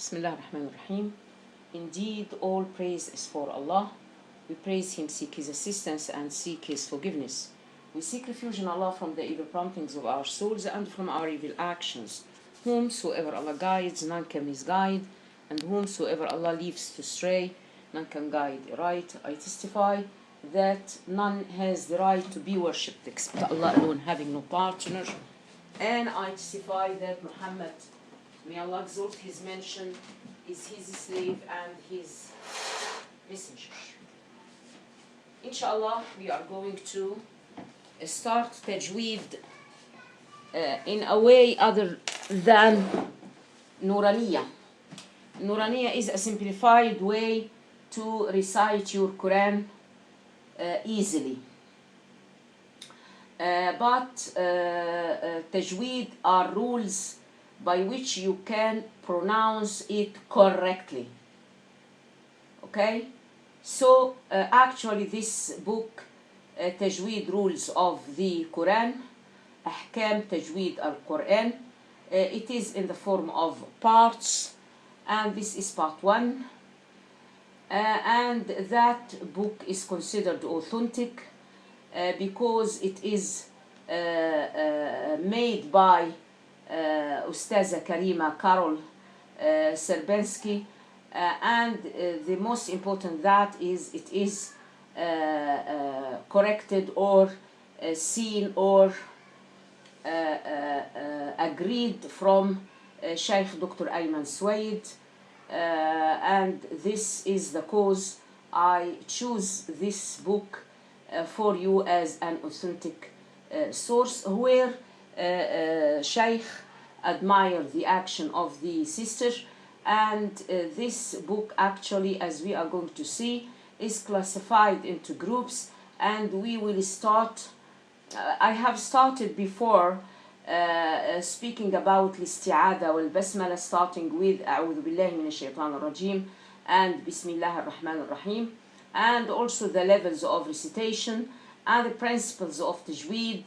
Bismillah ar-Rahman ar-Rahim. Indeed, all praise is for Allah. We praise Him, seek His assistance, and seek His forgiveness. We seek refuge in Allah from the evil promptings of our souls and from our evil actions. Whomsoever Allah guides, none can misguide, and whomsoever Allah leaves to stray, none can guide right. I testify that none has the right to be worshipped except Allah alone, having no partner. And I testify that Muhammad, may Allah exalt his mention, is his slave and his messenger. Inshallah, we are going to start tajweed in a way other than Nuraniya. Nuraniya is a simplified way to recite your Quran easily. But tajweed are rules by which you can pronounce it correctly. Okay? So actually this book, Tajweed Rules of the Quran, Ahkam Tajweed al-Quran, it is in the form of parts, and this is part 1. And that book is considered authentic because it is made by Ustaza Karima Karol Serbensky, and the most important that is it is corrected or seen or agreed from Sheikh Dr. Ayman Suwaid, and this is the cause I choose this book for you as an authentic source where Sheikh admired the action of the sister, and this book actually, as we are going to see, is classified into groups, and we will start. I have started before speaking about الاستعاذة والبسملة, starting with أعوذ بالله من الشيطان الرجيم and Bismillah ar-Rahman ar-Rahim, and also the levels of recitation and the principles of tajweed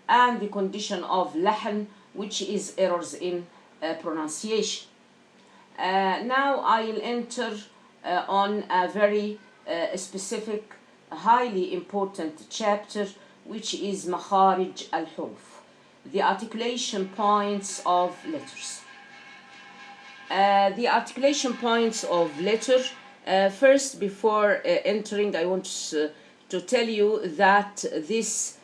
and the condition of lahan, which is errors in pronunciation. Now I'll enter on a very specific, highly important chapter, which is Makharij al-Huruf, the articulation points of letters. The articulation points of letter. First, before entering, I want to tell you that this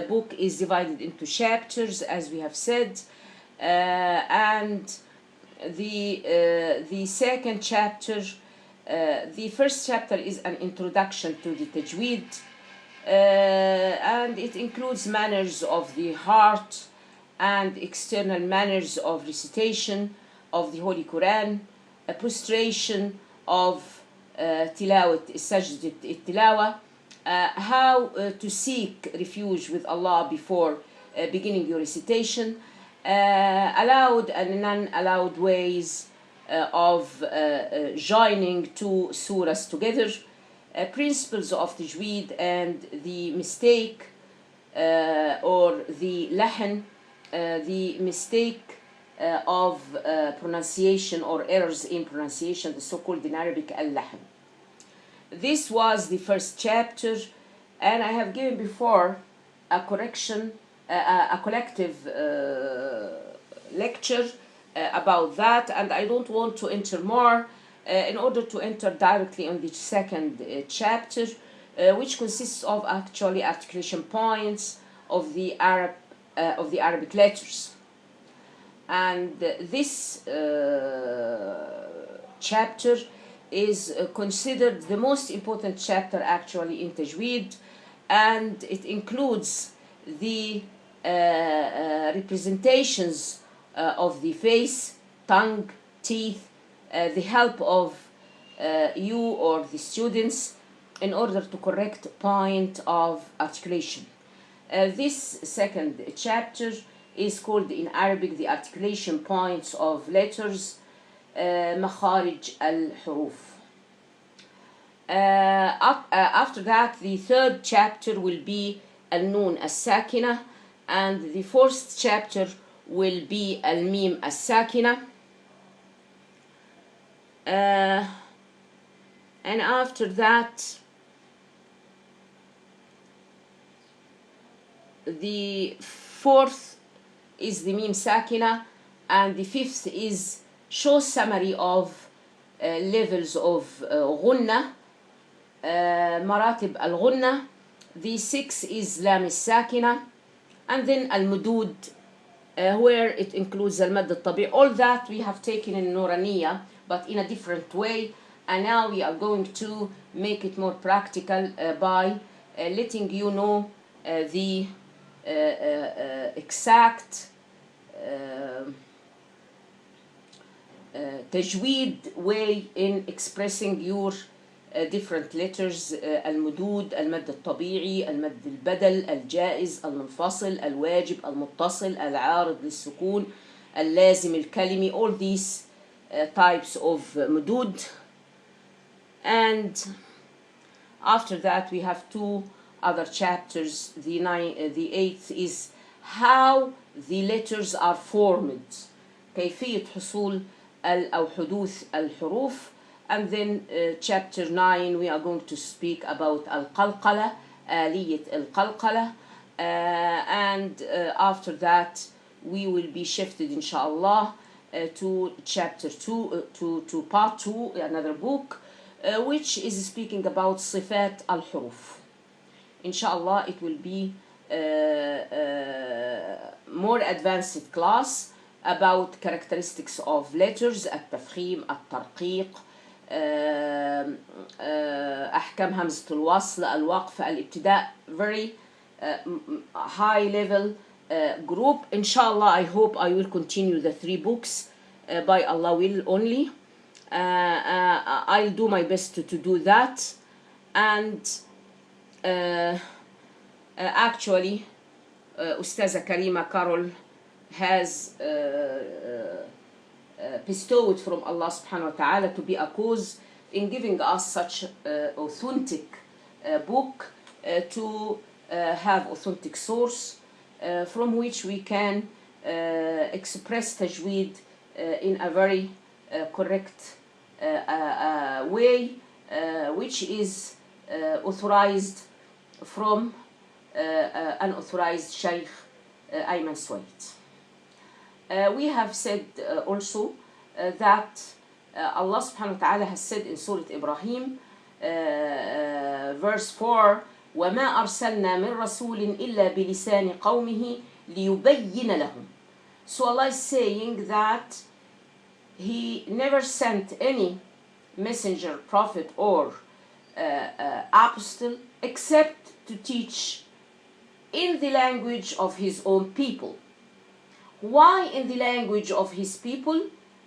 book is divided into chapters, as we have said, and the second chapter, the first chapter is an introduction to the tajweed, and it includes manners of the heart and external manners of recitation of the Holy Quran, a prostration of tilawat, sajdat tilawa, how to seek refuge with Allah before beginning your recitation, allowed and non-allowed ways of joining two surahs together, principles of tajweed and the mistake or the lahan, the mistake of pronunciation or errors in pronunciation, the so-called in Arabic al-lahan. This was the first chapter, and I have given before a correction, a collective lecture about that, and I don't want to enter more in order to enter directly on the second chapter, which consists of actually articulation points of the Arabic letters. And this chapter is considered the most important chapter actually in tajweed, and it includes the representations of the face, tongue, teeth, the help of you or the students in order to correct point of articulation. This second chapter is called in Arabic the articulation points of letters, Makharij al-Huruf. After that, the third chapter will be al-Nun al-Sakina, and the fourth chapter will be al-Mim al-Sakina. And after that, the fourth is the mim sakina, and the fifth is short summary of levels of غنة, maratib al-غنة. The sixth is lam sakina, and then al-mudud, where it includes al-mad al-tabi'. All that we have taken in Nuraniya, but in a different way. And now we are going to make it more practical by letting you know the exact tajweed way in expressing your different letters: المدود، المد الطبيعي، المد البدل، الجائز، المنفصل، الواجب، المتصل، العارض للسكون، اللازم الكلمي. All these types of مدود. And after that we have two other chapters. The eighth is how the letters are formed, كيفية حصول أو حدوث الحروف. And then chapter 9 we are going to speak about القلقلة، آلية القلقلة. And after that we will be shifted inshallah to chapter 2, to part 2, another book which is speaking about صفات الحروف. Inshallah it will be more advanced class about characteristics of letters: التفخيم، الترقيق، أحكام همزة الوصل، الوقف، الابتداء. Very high level group. Inshallah, I hope I will continue the 3 books by Allah will only. I'll do my best to do that. And actually Ustaza Karima Carol has bestowed from Allah subhanahu wa ta'ala to be a cause in giving us such authentic book to have authentic source from which we can express tajweed in a very correct way, which is authorized from unauthorized Shaykh Ayman Swaid. We have said also that Allah subhanahu wa ta'ala has said in Surah Ibrahim, verse 4, وَمَا أَرْسَلْنَا مِن رَسُولٍ إِلَّا بِلِسَانِ قَوْمِهِ لِيُبَيِّنَ لَهُمْ. So Allah is saying that He never sent any messenger, prophet, or apostle except to teach in the language of his own people. Why in the language of his people?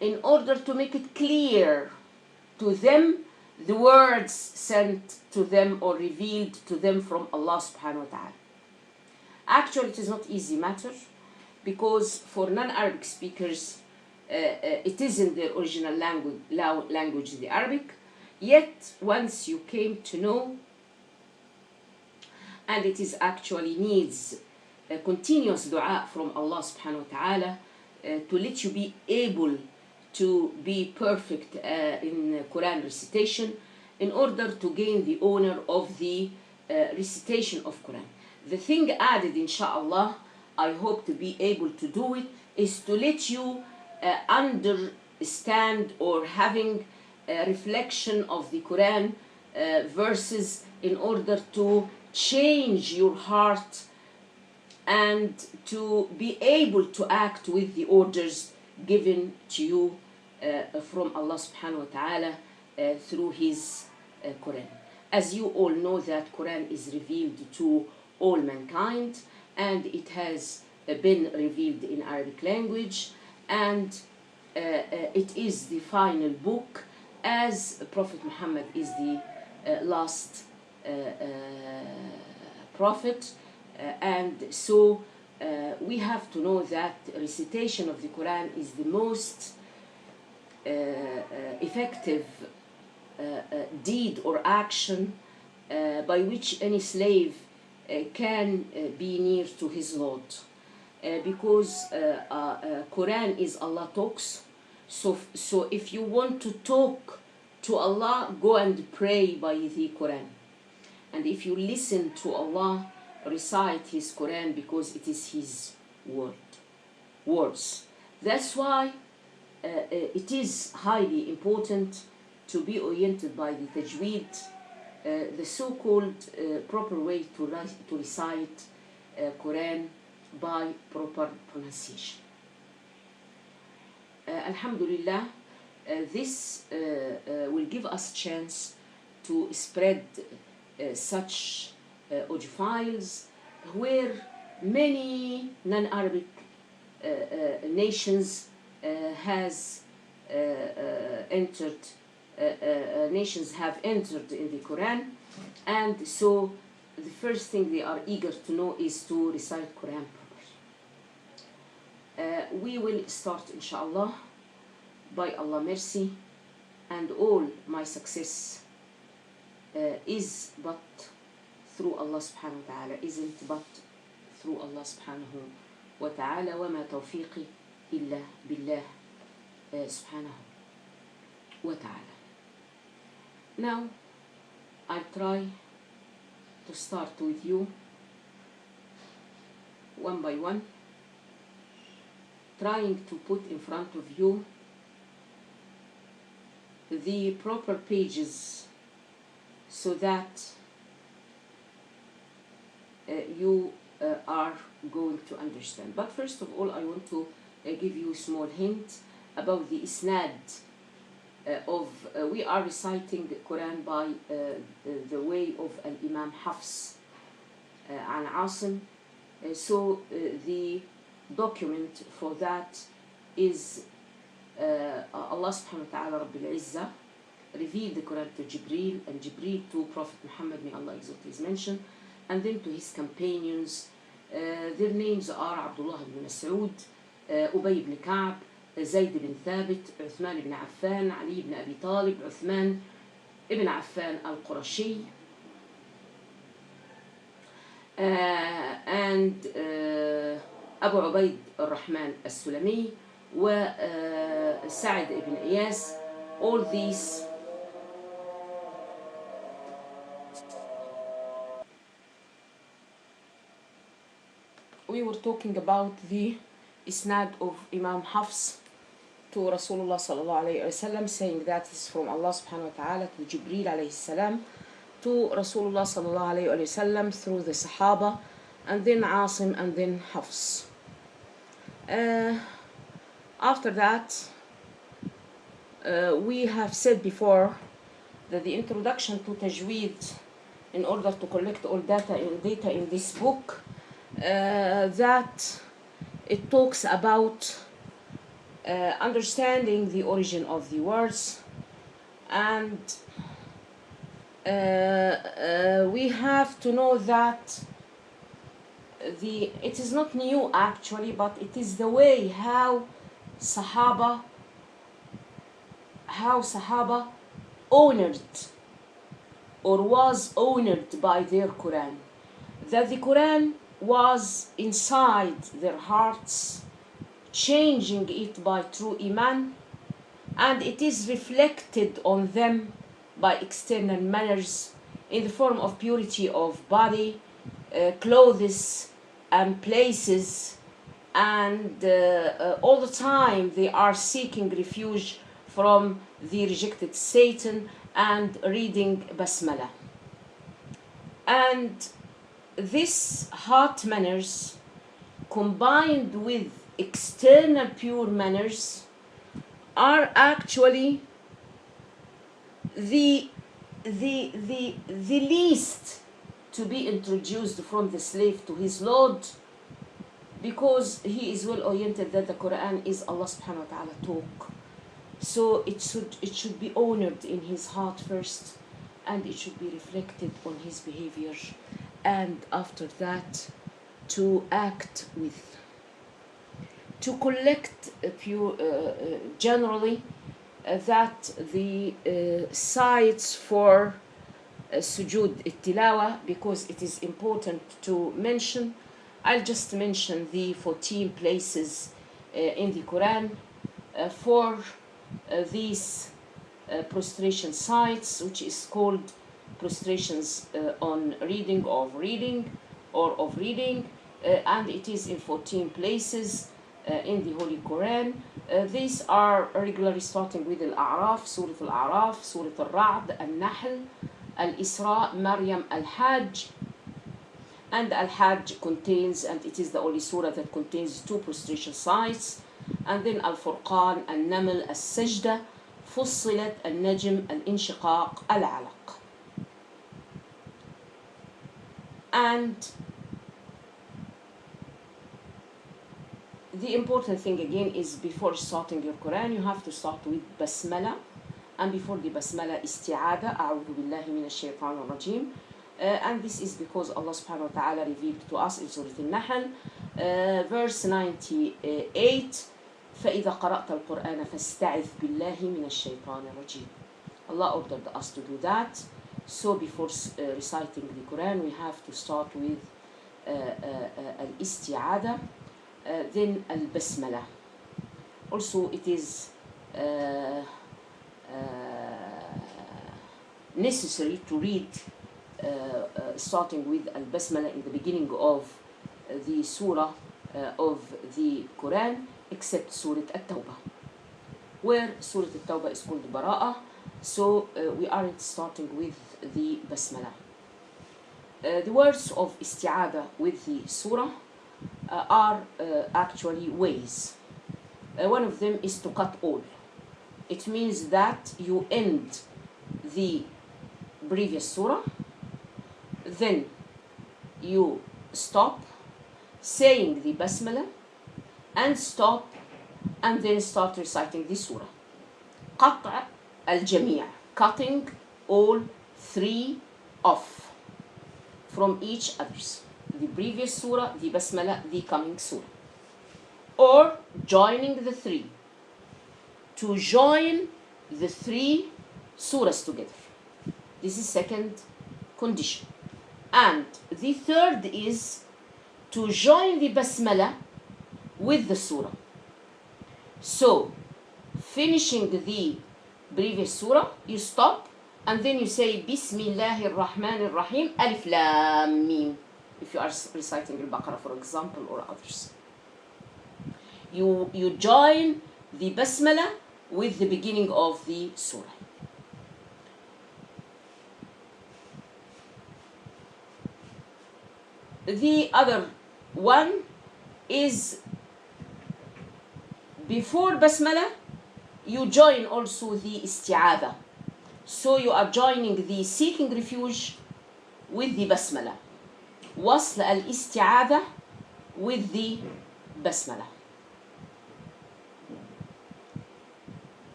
In order to make it clear to them the words sent to them or revealed to them from Allah subhanahu wa ta'ala. Actually, it is not easy matter, because for non-Arabic speakers it is in their original language, the Arabic. Yet once you came to know, and it is actually needs a continuous dua from Allah subhanahu wa ta'ala to let you be able to be perfect in Quran recitation, in order to gain the honor of the recitation of Quran. The thing added, inshallah, I hope to be able to do it, is to let you understand or having a reflection of the Quran verses, in order to change your heart and to be able to act with the orders given to you from Allah subhanahu wa ta'ala through his Quran. As you all know, that Quran is revealed to all mankind, and it has been revealed in Arabic language, and it is the final book, as Prophet Muhammad is the last prophet. And so we have to know that recitation of the Quran is the most effective deed or action by which any slave can be near to his Lord, because Quran is Allah talks, So if you want to talk to Allah, go and pray by the Quran. And if you listen to Allah, recite His Quran, because it is His words. That's why it is highly important to be oriented by the tajweed, the so-called proper way to recite Quran by proper pronunciation. Alhamdulillah, this will give us chance to spread such audio files where many non-Arabic nations have entered in the Quran, and so the first thing they are eager to know is to recite Quran properly. We will start, inshallah, by Allah's mercy, and all my success is but through Allah subhanahu wa ta'ala, isn't but through Allah subhanahu wa ta'ala. وَمَا تَوْفِيقِي إِلَّا بِاللَّهِ subhanahu wa ta'ala. Now, I'll try to start with you one by one, trying to put in front of you the proper pages so that you are going to understand. But first of all, I want to give you a small hint about the isnad of we are reciting the Quran by the way of Imam Hafs and Asim. So the document for that is Allah subhanahu wa ta'ala Rabbil Izzah revealed the Quran to Jibreel, and Jibreel to Prophet Muhammad, may Allah exalt his mention, and then to his companions. Their names are Abdullah ibn Mas'ud, Ubay ibn Ka'b, Zayd ibn Thabit, Uthman ibn Affan, Ali ibn Abi Talib, Uthman ibn Affan al-Qurashi, and Abu Ubaid al-Rahman al-Sulami, Sa'id ibn Iyas. All these we were talking about the isnad of Imam Hafs to Rasulullah sallallahu alayhi wa sallam, saying that is from Allah subhanahu wa ta'ala to Jibreel alayhi salam to Rasulullah sallallahu alayhi wa sallam through the Sahaba, and then Asim, and then Hafs. After that, we have said before that the introduction to tajweed, in order to collect all data in this book, that it talks about understanding the origin of the words, and we have to know that it is not new actually, but it is the way how Sahaba honored or was honored by their Quran, that the Quran was inside their hearts, changing it by true iman, and it is reflected on them by external manners in the form of purity of body, clothes and places, and all the time they are seeking refuge from the rejected Satan and reading Basmala. And this heart manners combined with external pure manners are actually the least to be introduced from the slave to his Lord, because he is well oriented that the Quran is Allah subhanahu wa ta'ala talk. So it should be honored in his heart first, and it should be reflected on his behavior, and after that to act with, to collect generally that the sites for sujood tilawa, because it is important to mention. I'll just mention the 14 places in the Quran for these prostration sites, which is called prostrations on reading or of reading, and it is in 14 places in the Holy Quran. These are regularly starting with Al-A'raf, Surah Al-A'raf, Surah Al-Ra'd, Al-Nahl, Al-Isra, Maryam, Al-Hajj. And Al-Hajj contains, and it is the only surah that contains 2 prostration sites. And then Al-Furqan, Al-Naml, Al-Sajda, Fussilat, Al-Najm, Al-Inshiqaq, Al-Alaq. And the important thing again is before starting your Quran, you have to start with Basmala. And before the Basmala, Isti'ada, A'udhu Billahi Minash Shaitanir Rajim. And this is because Allah subhanahu wa ta'ala revealed to us in Surah Al-Nahl, verse 98, فَإِذَا قَرَأْتَ الْقُرْآنَ فَاسْتَعِذْ بِاللَّهِ مِنَ الشَّيْطَانِ الرَّجِيمِ. Allah ordered us to do that. So before reciting the Quran, we have to start with Al-Isti'ada, then Al-Basmala. Also, it is necessary to read starting with Al-Basmala in the beginning of the surah of the Quran, except Surah At-Tawbah, where Surah At-Tawbah is called Bara'ah. So we aren't starting with the Basmala. The words of Isti'ada with the surah are actually ways. One of them is to cut all. It means that you end the previous surah, then you stop saying the Basmala and stop, and then start reciting the surah. قطع الجميع, cutting all 3 off from each others. The previous surah, the Basmala, the coming surah. Or joining the 3. To join the 3 surahs together. This is second condition. And the third is to join the Basmala with the surah. So, finishing the previous surah, you stop, and then you say Bismillahir Rahmanir Rahim, Alif Lam Mim. If you are reciting Al-Baqarah, for example, or others. You join the Basmala with the beginning of the surah. The other one is before Basmala, you join also the Isti'ada. So you are joining the seeking refuge with the Basmala. وصل الاستعاذة with the Basmala.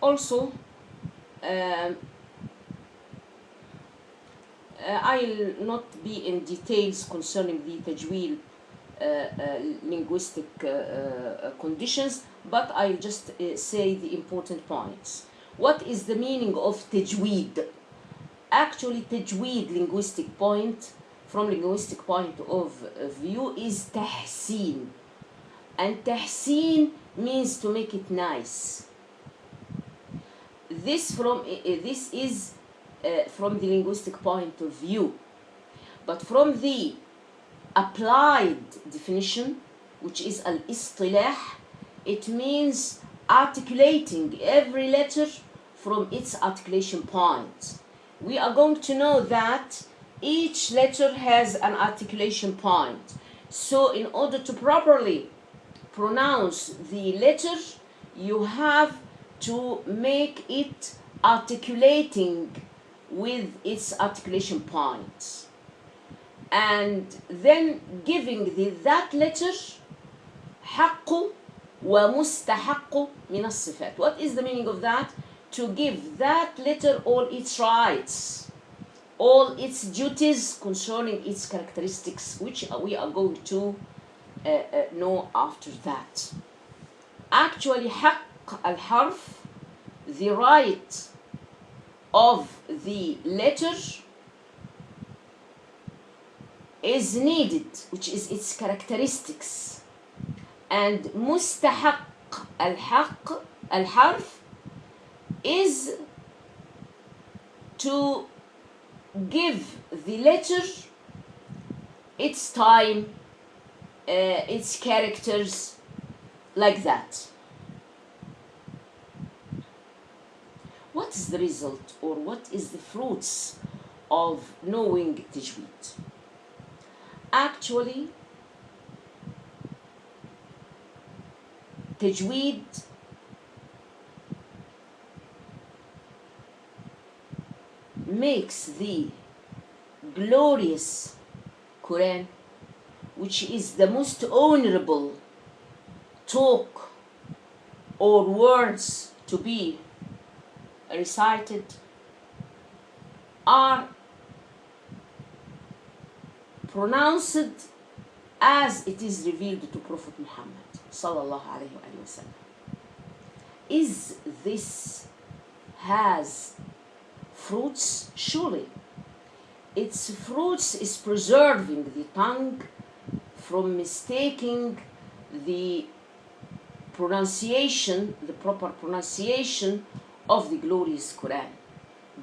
Also, I'll not be in details concerning the tajweed linguistic conditions, but I'll just say the important points. What is the meaning of tajweed? Actually, tajweed linguistic point, from linguistic point of view, is tahseen. And tahseen means to make it nice. This is from the linguistic point of view. But from the applied definition, which is al-istilah, it means articulating every letter from its articulation point. We are going to know that each letter has an articulation point. So in order to properly pronounce the letter, you have to make it articulating with its articulation points. And then giving that letter حق ومستحق من الصفات. What is the meaning of that? To give that letter all its rights, all its duties concerning its characteristics, which we are going to know after that. Actually, حق الحرف, the right of the letter, is needed, which is its characteristics. and مستحق الحرف is to give the letter its time, its characters, like that. What is the result, or what is the fruits of knowing tajweed? Actually, tajweed makes the glorious Quran, which is the most honorable talk or words to be recited, are pronounced as it is revealed to Prophet Muhammad sallallahu alaihi wasallam. Is this has fruits? Surely. Its fruits is preserving the tongue from mistaking the pronunciation, the proper pronunciation of the glorious Quran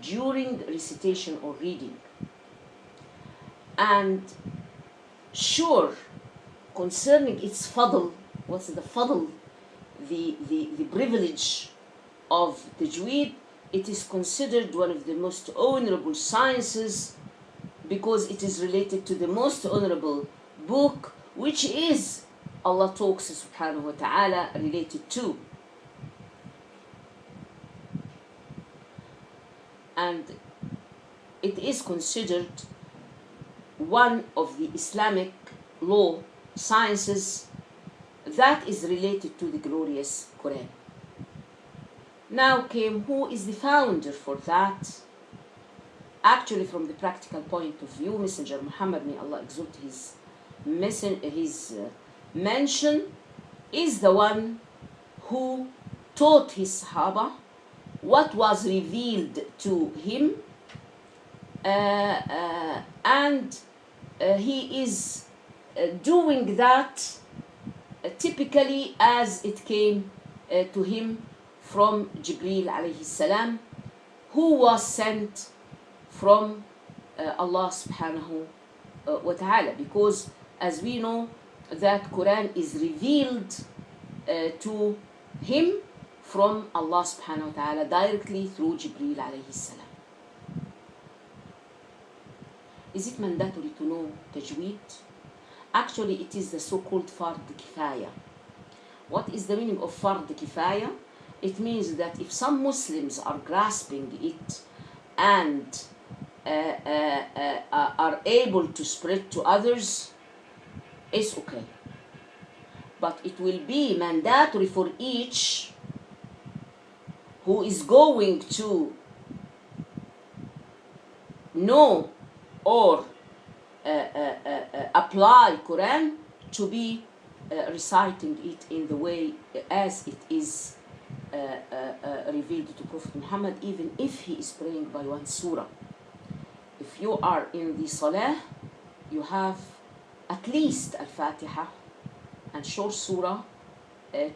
during recitation or reading. And sure, concerning its fadl, what's the fadl, the privilege of tajweed, it is considered one of the most honorable sciences because it is related to the most honorable book, which is Allah talks subhanahu wa ta'ala related to. And it is considered one of the Islamic law sciences that is related to the glorious Quran. Now came who is the founder for that. Actually, from the practical point of view, Messenger Muhammad, may Allah exalt his mention, is the one who taught his Sahaba what was revealed to him, and he is doing that typically as it came to him from Jibreel alayhi salam, who was sent from Allah subhanahu wa ta'ala, because as we know that Quran is revealed to him from Allah subhanahu wa ta'ala directly through Jibreel alayhi salam. Is it mandatory to know tajweed? Actually, it is the so-called fard kifaya. What is the meaning of fard kifaya? It means that if some Muslims are grasping it and are able to spread to others, it's okay. But it will be mandatory for each who is going to know or apply Quran to be reciting it in the way as it is revealed to Prophet Muhammad, even if he is praying by one surah. If you are in the salah, you have at least al-Fatiha and short surah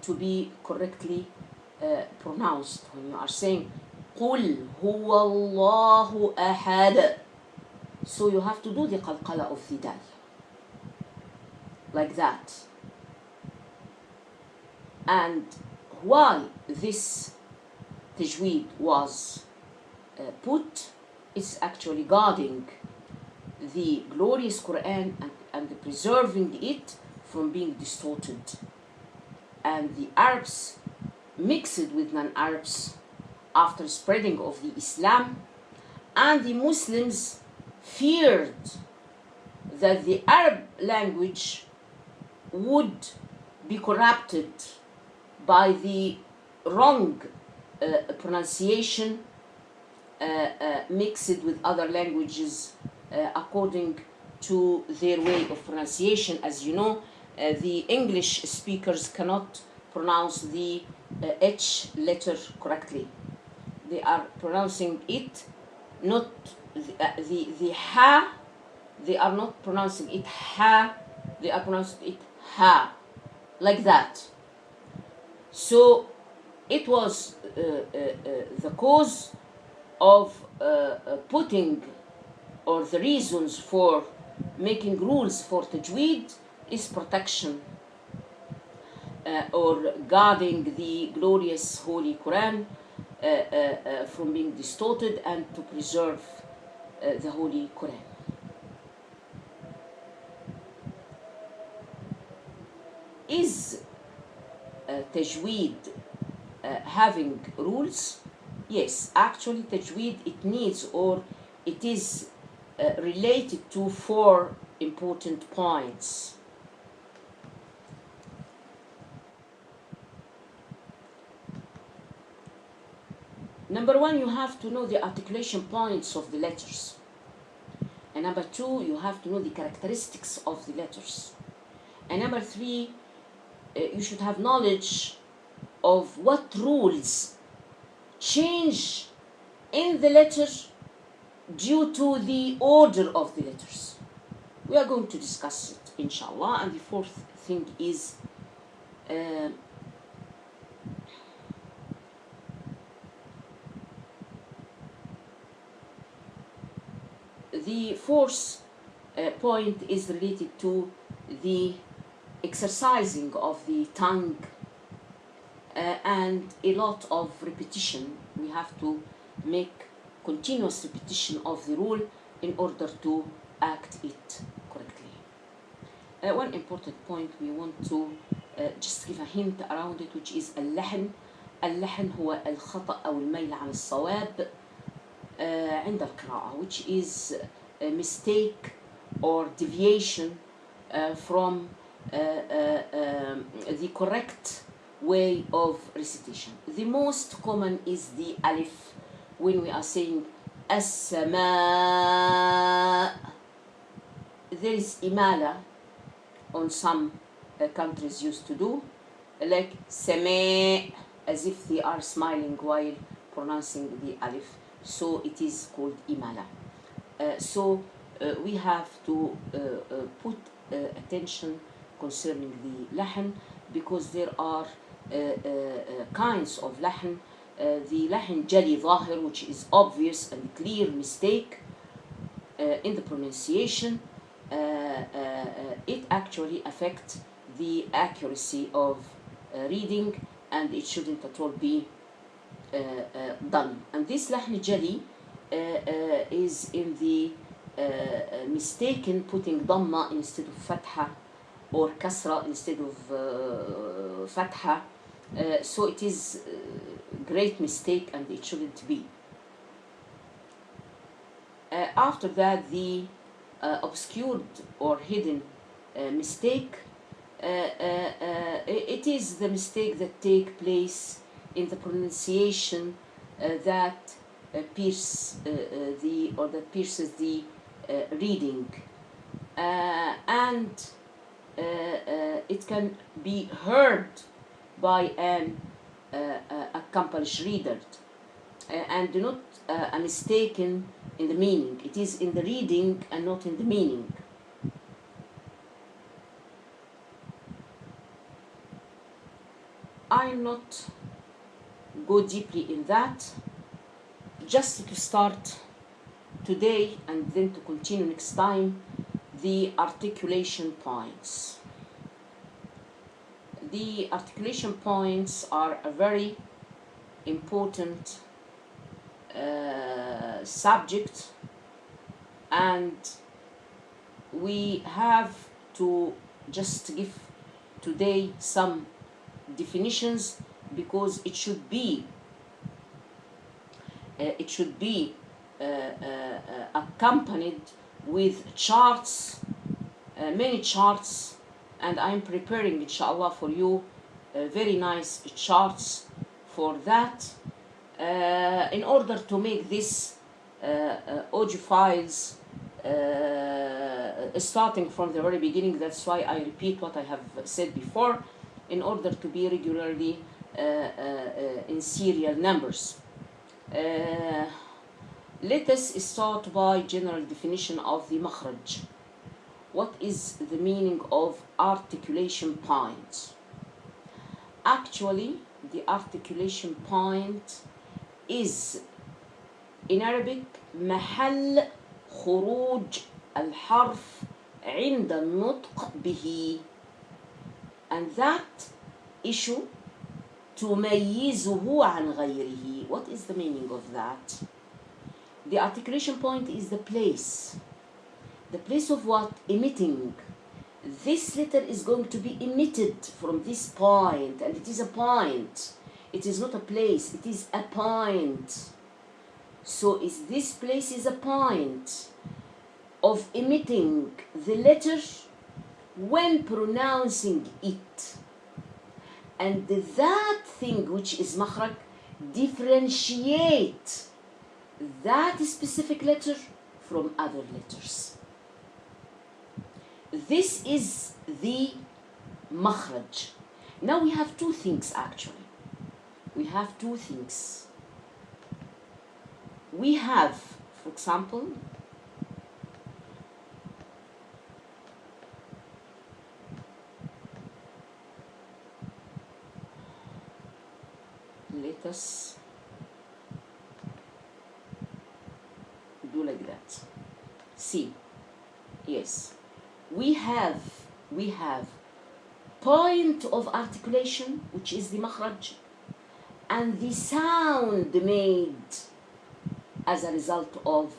to be correctly pronounced. When you are saying قُلْ هُوَ اللَّهُ أَحَدٌ, so you have to do the qalqala of the dal, like that. And why this tajweed was put is actually guarding the glorious Quran and preserving it from being distorted. And the Arabs mixed with non-Arabs after spreading of the Islam, and the Muslims feared that the Arab language would be corrupted by the wrong pronunciation mixed with other languages according to their way of pronunciation. As you know, the English speakers cannot pronounce the H letter correctly. They are pronouncing it, not the ha. They are not pronouncing it ha. They are pronouncing it ha. like that. So it was the cause of putting, or the reasons for making rules for tajweed is protection or guarding the glorious Holy Quran from being distorted, and to preserve the Holy Quran. Is tajweed having rules? Yes, actually tajweed, it needs, or it is related to 4 important points. Number 1, you have to know the articulation points of the letters. And number 2, you have to know the characteristics of the letters. And number 3, you should have knowledge of what rules change in the letter due to the order of the letters. We are going to discuss it, inshallah. And the 4th thing is the 4th point is related to the exercising of the tongue and a lot of repetition. We have to make continuous repetition of the rule in order to act it correctly. One important point we want to just give a hint around it, which is اللحن. اللحن هو الخطأ أو الميل عن الصواب عند القراءة, which is a mistake or deviation from the correct way of recitation. The most common is the alif when we are saying السماء. There is imala on some countries used to do, like سماء, as if they are smiling while pronouncing the alif. So it is called imala. So we have to put attention concerning the lahn, because there are kinds of lahn. The lahn jali zahir, which is obvious and clear mistake in the pronunciation, it actually affects the accuracy of reading, and it shouldn't at all be done. And this lahn jali is in the mistaken putting dhamma instead of fatha, or kasra instead of fatha. So it is a great mistake, and it shouldn't be. After that, the obscured or hidden mistake, it is the mistake that take place in the pronunciation that pierces the reading, and it can be heard by an accomplished reader, and not a mistaken in the meaning. It is in the reading and not in the meaning. I'll not go deeply in that, just to start today and then to continue next time, the articulation points. The articulation points are a very important subject, and we have to just give today some definitions, because it should be accompanied with charts, many charts, and I'm preparing inshallah for you very nice charts for that, in order to make this audio files starting from the very beginning. That's why I repeat what I have said before, in order to be regularly in serial numbers. Let us start by general definition of the makhraj. What is the meaning of articulation points? actually the articulation point is in Arabic محل خروج الحرف عند النطق به, and that issue تميزه عن غيره. What is the meaning of that? The articulation point is the place of what? Emitting. This letter is going to be emitted from this point, and it is a point. It is not a place, it is a point. So this place is a point of emitting the letter when pronouncing it. And that thing which is makhraj differentiate that specific letter from other letters. This is the makhraj. Now we have two things actually. We have two things. We have, for example, let us do like that. See, yes, we have point of articulation, which is the makhraj, and the sound made as a result of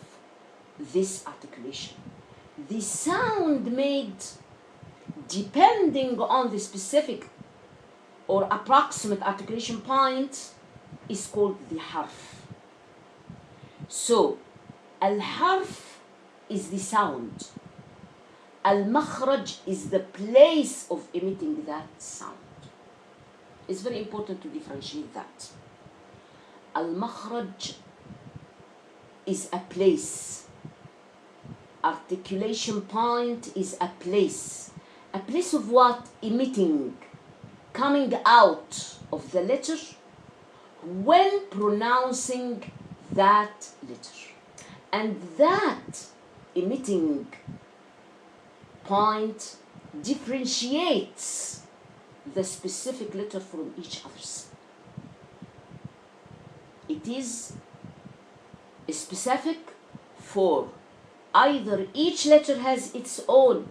this articulation. The sound made depending on the specific or approximate articulation point is called the harf. So, al-harf is the sound. Al-makhraj is the place of emitting that sound. It's very important to differentiate that. Al-makhraj is a place. Articulation point is a place. A place of what? Emitting, coming out of the letter when pronouncing that letter. And that emitting point differentiates the specific letter from each others. It is specific for either each letter has its own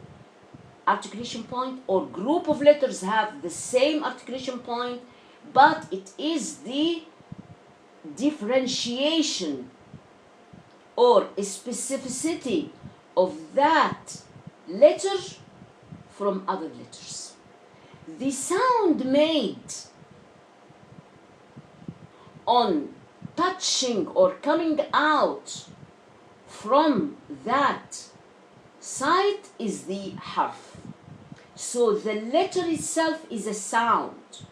articulation point or group of letters have the same articulation point, but it is the differentiation or specificity of that letter from other letters. The sound made on touching or coming out from that side is the harf. So the letter itself is a sound,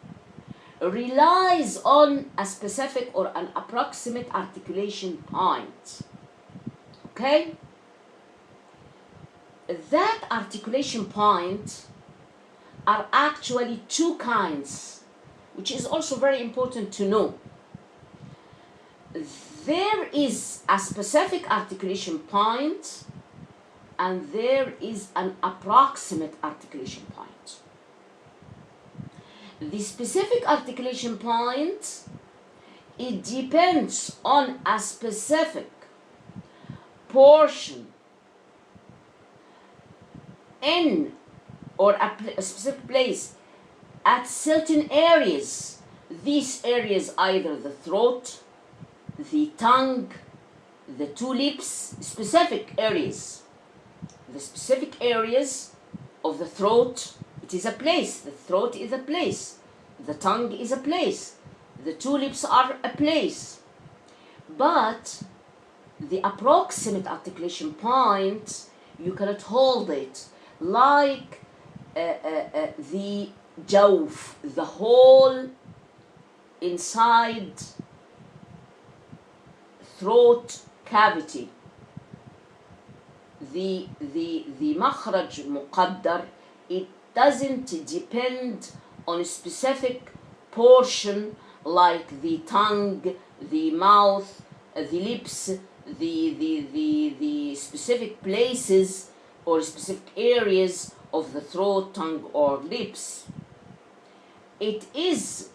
relies on a specific or an approximate articulation point. Okay? That articulation point are actually two kinds, which is also very important to know. There is a specific articulation point and there is an approximate articulation point. The specific articulation point, it depends on a specific portion in or a specific place at certain areas. These areas, either the throat, the tongue, the two lips, specific areas. The specific areas of the throat, it is a place. The throat is a place. The tongue is a place. The two lips are a place. But the approximate articulation point, you cannot hold it. Like the jawf, the hole inside throat cavity. The makhraj muqaddar, it doesn't depend on a specific portion like the tongue, the mouth, the lips, the specific places or specific areas of the throat, tongue or lips. it is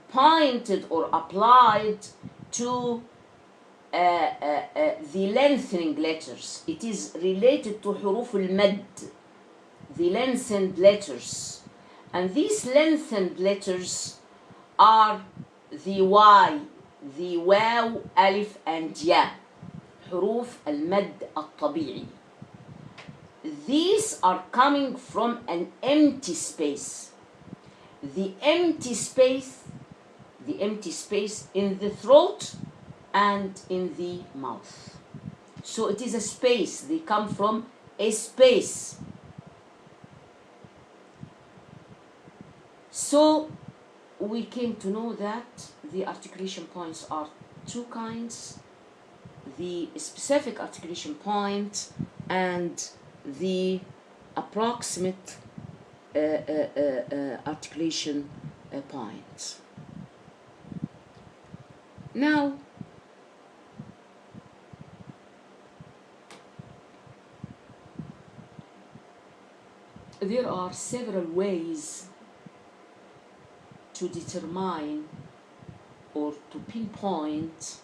pointed or applied to the lengthening letters. It is related to حروف المد, the lengthened letters. And these lengthened letters are the Y, the واو, ألف and يا, حروف المد الطبيعي. These are coming from an empty space. The empty space in the throat and in the mouth. So it is a space. They come from a space. So we came to know that the articulation points are two kinds: the specific articulation point and the approximate articulation point. Now, there are several ways to determine or to pinpoint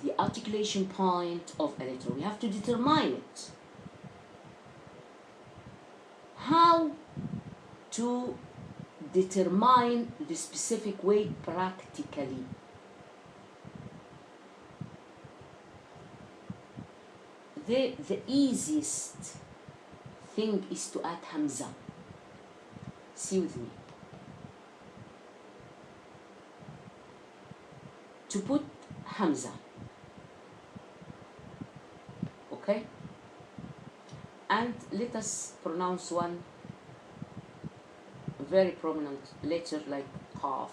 the articulation point of a letter. We have to determine it. How to determine the specific way practically? The easiest thing is to add hamza. See with me. To put hamza. Okay? And let us pronounce one very prominent letter like qaf.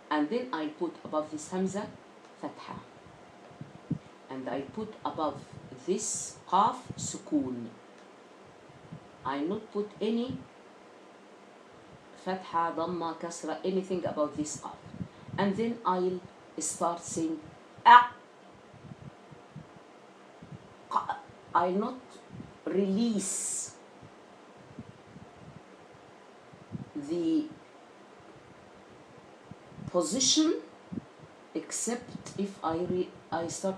And then I put above this hamza fatha. And I put above this qaf sukoon. I not put any fatha, dhamma, kasra, anything about this qaf. And then I'll start saying a. I'll not release the position except if I start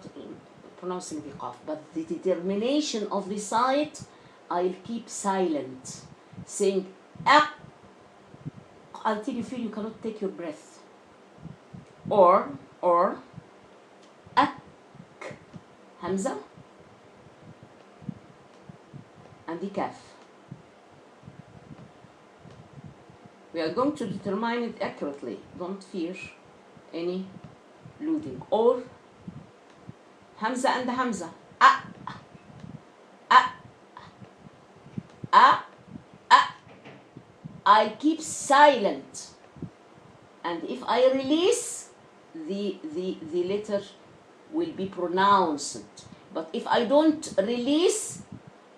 pronouncing the qaf, but the determination of the side I'll keep silent, saying a until you feel you cannot take your breath, or ak, hamza and the kaf. We are going to determine it accurately. Don't fear any looting. Or hamza and hamza. A, a, a, a. I keep silent, and if I release, the letter will be pronounced. But if I don't release,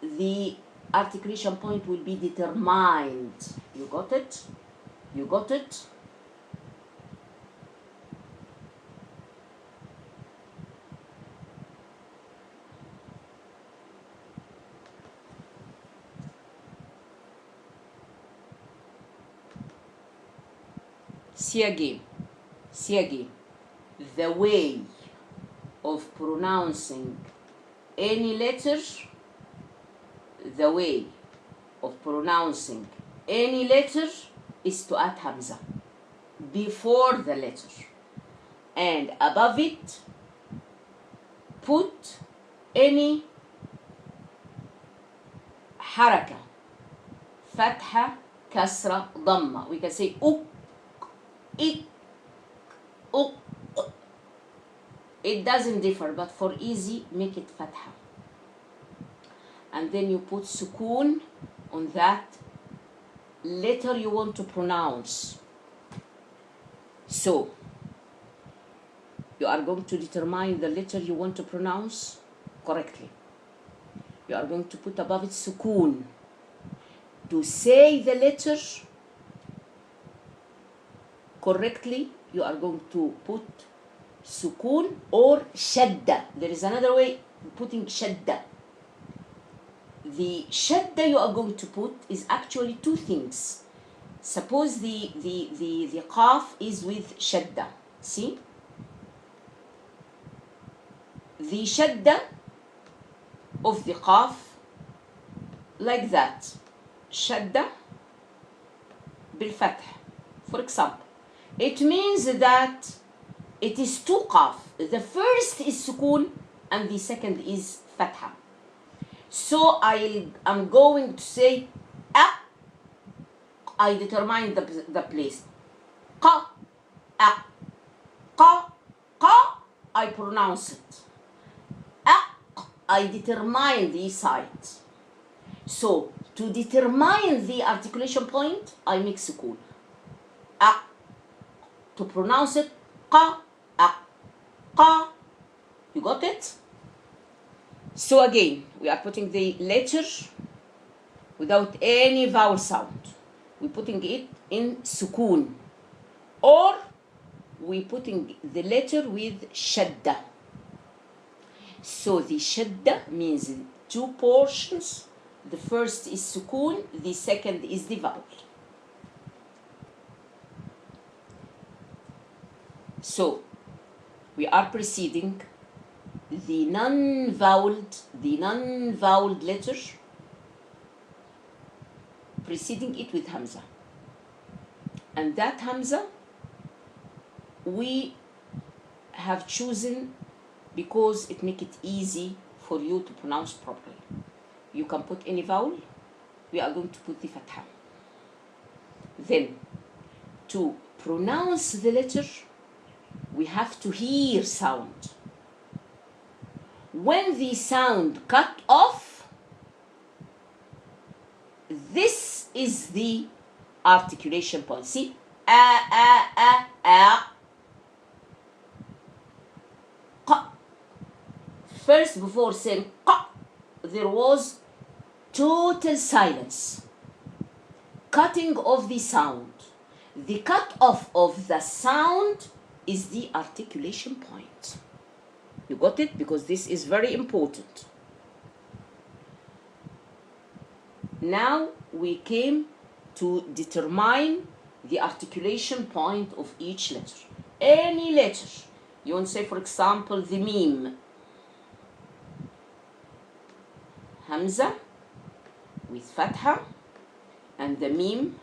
the articulation point will be determined. You got it? You got it? See again. The way of pronouncing any letter, is to add hamza before the letter, and above it put any haraka, fatha, kasra, dhamma. We can say uk, ik, uk. It doesn't differ, but for easy, make it fatha. And then you put sukoon on that letter you want to pronounce. So, you are going to determine the letter you want to pronounce correctly. You are going to put above it sukoon. To say the letter correctly, you are going to put sukun or shadda. There is another way putting shadda. The shadda you are going to put is actually two things. Suppose the qaf is with shadda. See? The shadda of the qaf like that. Shadda بالفتح. For example, it means that it is two qaf. The first is sukun and the second is fatha. So I am going to say a. I determine the place. Qa, a, qa, qa. I pronounce it. A, I determine the side. So to determine the articulation point, I make sukun. A. To pronounce it, qa, a, qa. You got it? So again, we are putting the letter without any vowel sound. We're putting it in sukun. Or we're putting the letter with shadda. So the shadda means two portions. The first is sukun, the second is the vowel. So we are preceding the non-voweled letter, preceding it with hamza. And that hamza we have chosen because it makes it easy for you to pronounce properly. You can put any vowel. We are going to put the fatha. Then, to pronounce the letter, we have to hear sound. When the sound cut off, this is the articulation point. See? A. Qa. First, before saying qa, there was total silence. Cutting of the sound. The cut off of the sound is the articulation point. You got it? Because this is very important. Now we came to determine the articulation point of each letter. Any letter. You want to say, for example, the meme. Hamza with fatha and the meme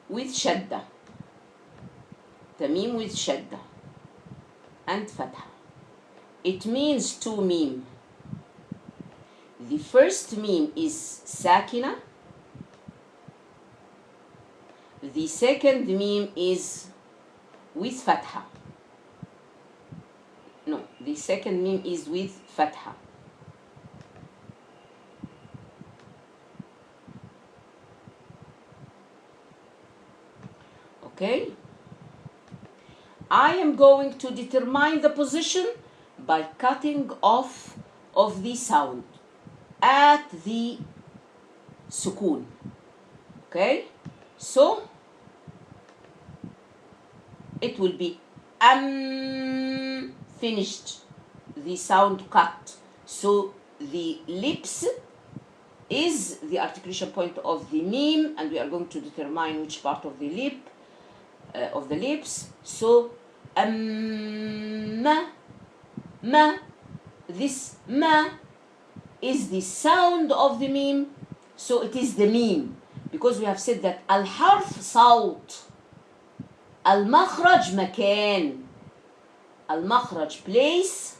with shadda. The meme with shadda and fatha. It means two meme. The first meme is sakina. The second meme is with fatha. No, the second meme is with fatha. Okay? I am going to determine the position by cutting off of the sound at the sukun. Okay? So, it will be finished, the sound cut. So, the lips is the articulation point of the meme, and we are going to determine which part of the lip, of the lips. So, ma, this ma is the sound of the meme, so it is the meme, because we have said that al-harf صوت, al-makhraj makan, al-makhraj place,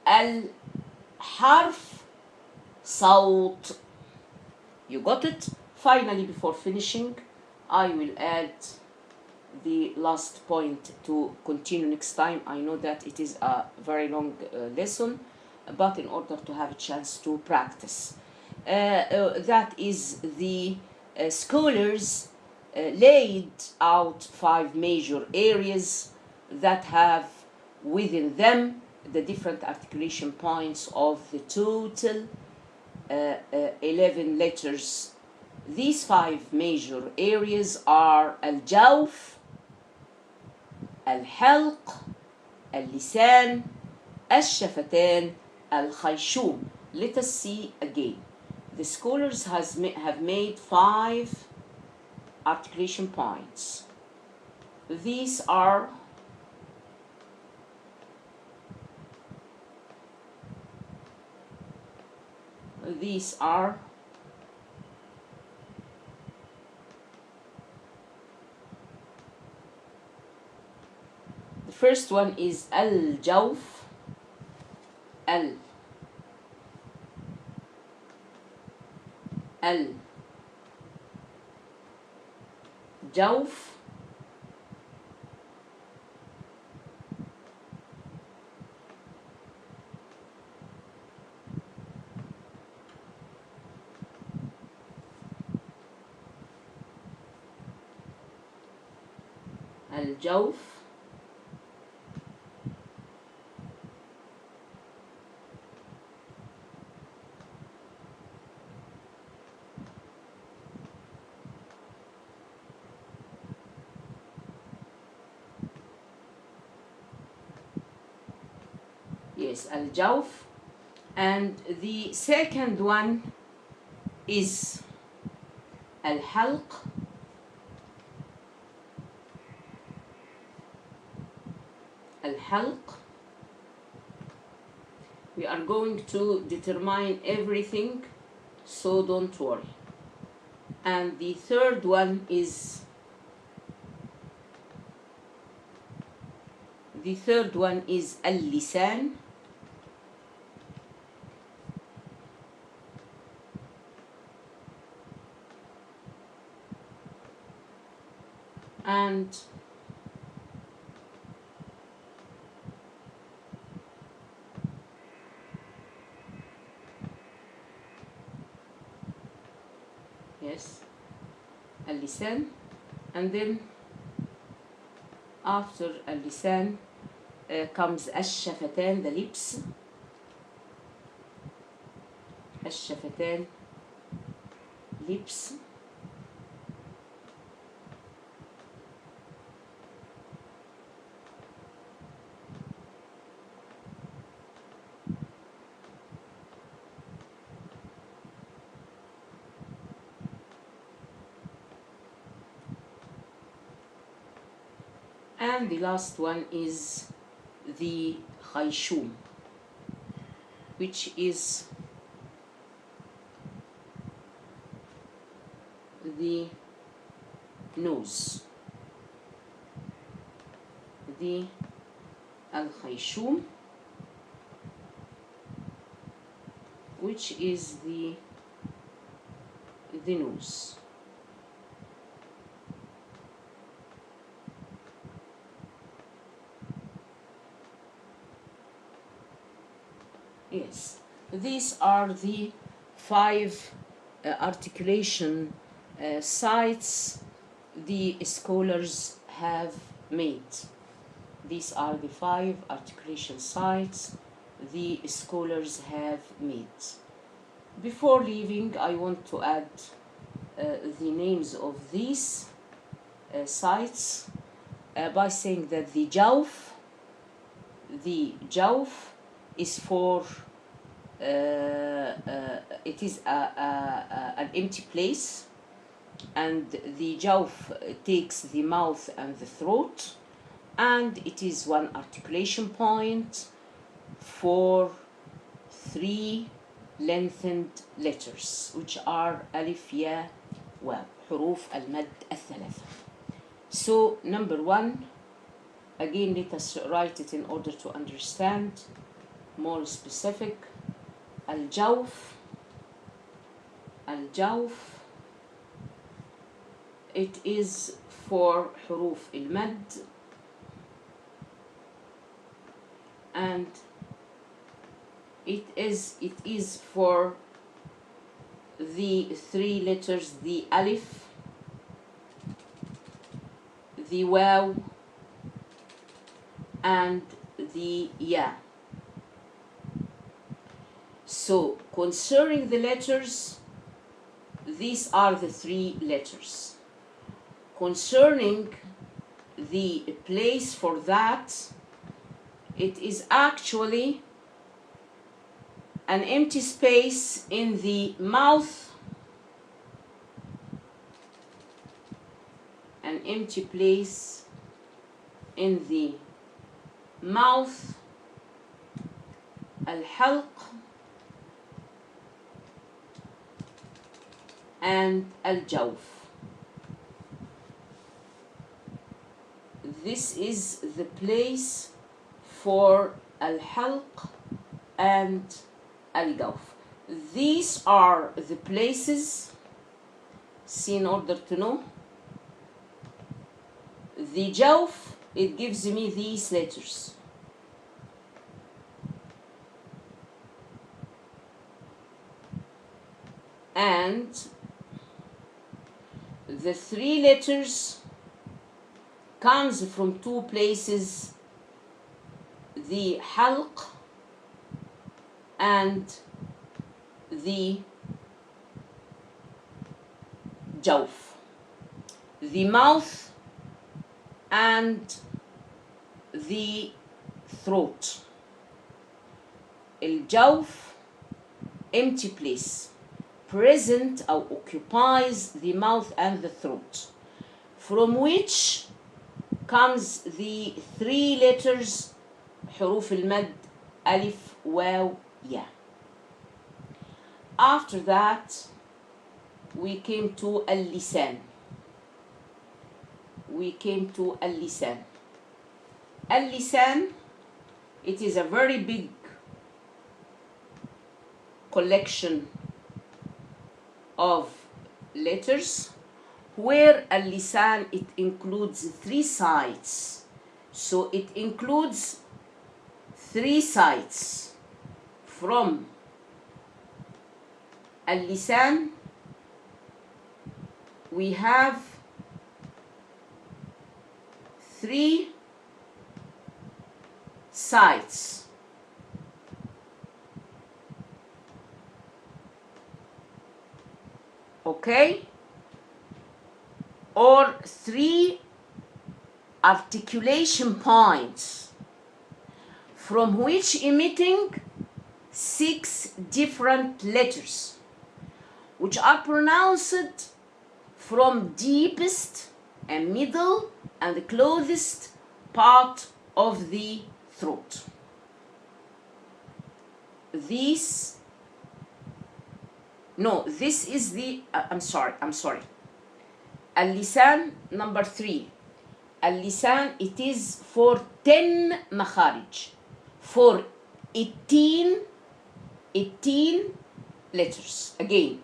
al-harf صوت. You got it? Finally, before finishing, I will add the last point to continue next time. I know that it is a very long lesson, but in order to have a chance to practice. That is the scholars laid out 5 major areas that have within them the different articulation points of the total 11 letters. These 5 major areas are al-jawf, الحلق، اللسان، الشفتان، الخيشوم. Let us see again. The scholars have made 5 articulation points. These are the first one is الجوف، الجوف، الجوف، yes, الجوف. And the second one is الحلق، الحلق. We are going to determine everything, so don't worry. And the third one is اللسان، and yes, اللسان. And then after اللسان comes الشفتان, the lips. الشفتان, lips. And the last one is the khayshum, which is the nose. The al-khayshum, which is the nose. Yes, these are the 5 articulation sites the scholars have made. These are the 5 articulation sites the scholars have made. Before leaving, I want to add the names of these sites by saying that the jawf is for it is an empty place, and the jawf takes the mouth and the throat, and it is one articulation point for 3 lengthened letters, which are alif, ya, waw, حروف المد الثلاثة. So number 1, again let us write it in order to understand more specific. الجوف, it is for حروف المد, and it is for the 3 letters, the alif, the waw, and the ya. So concerning the letters, these are the 3 letters. Concerning the place for that, it is actually an empty space in the mouth, an empty place in the mouth, الحلق and الجوف. This is the place for الحلق and الجوف. These are the places, see, in order to know. The جوف, it gives me these letters. And the three letters comes from two places, the حلق and the جوف, the mouth and the throat. الجوف, empty place, present or occupies the mouth and the throat, from which comes the three letters حروف المد ألف واو ياء. After that we came to اللسان. اللسان, it is a very big collection of letters, where اللسان, it includes three sides. So it includes three sides. From اللسان we have three sides. Okay? Or three articulation points, from which emitting 6 different letters, which are pronounced from deepest and middle and the closest part of the throat. This is the, I'm sorry. اللسان number 3. اللسان, it is for 10 مخارج, for 18 letters. Again,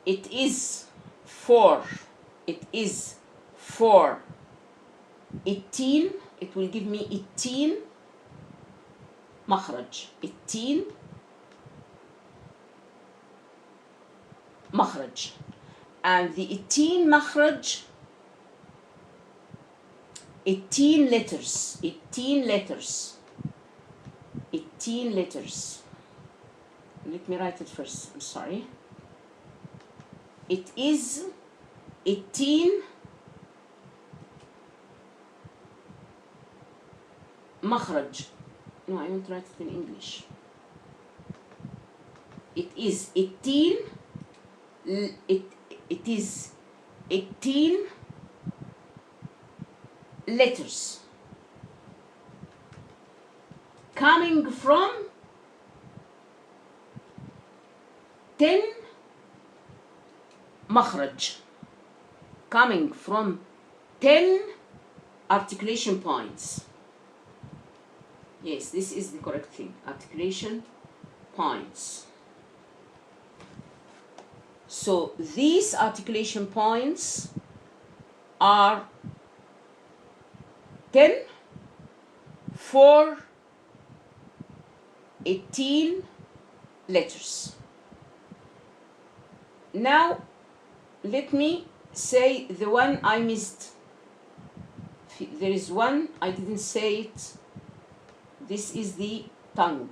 it is for 18, it will give me 18 مخرج, 18 مخرج. And the 18 مخرج, 18 letters. Let me write it first, I'm sorry. It is 18 مخرج. No, I won't write it in English. It is 18 letters coming from 10 مخرج, coming from 10 articulation points. Yes, this is the correct thing, articulation points. So these articulation points are 10 for 18 letters. Now let me say the one I missed. There is one I didn't say it. This is the tongue.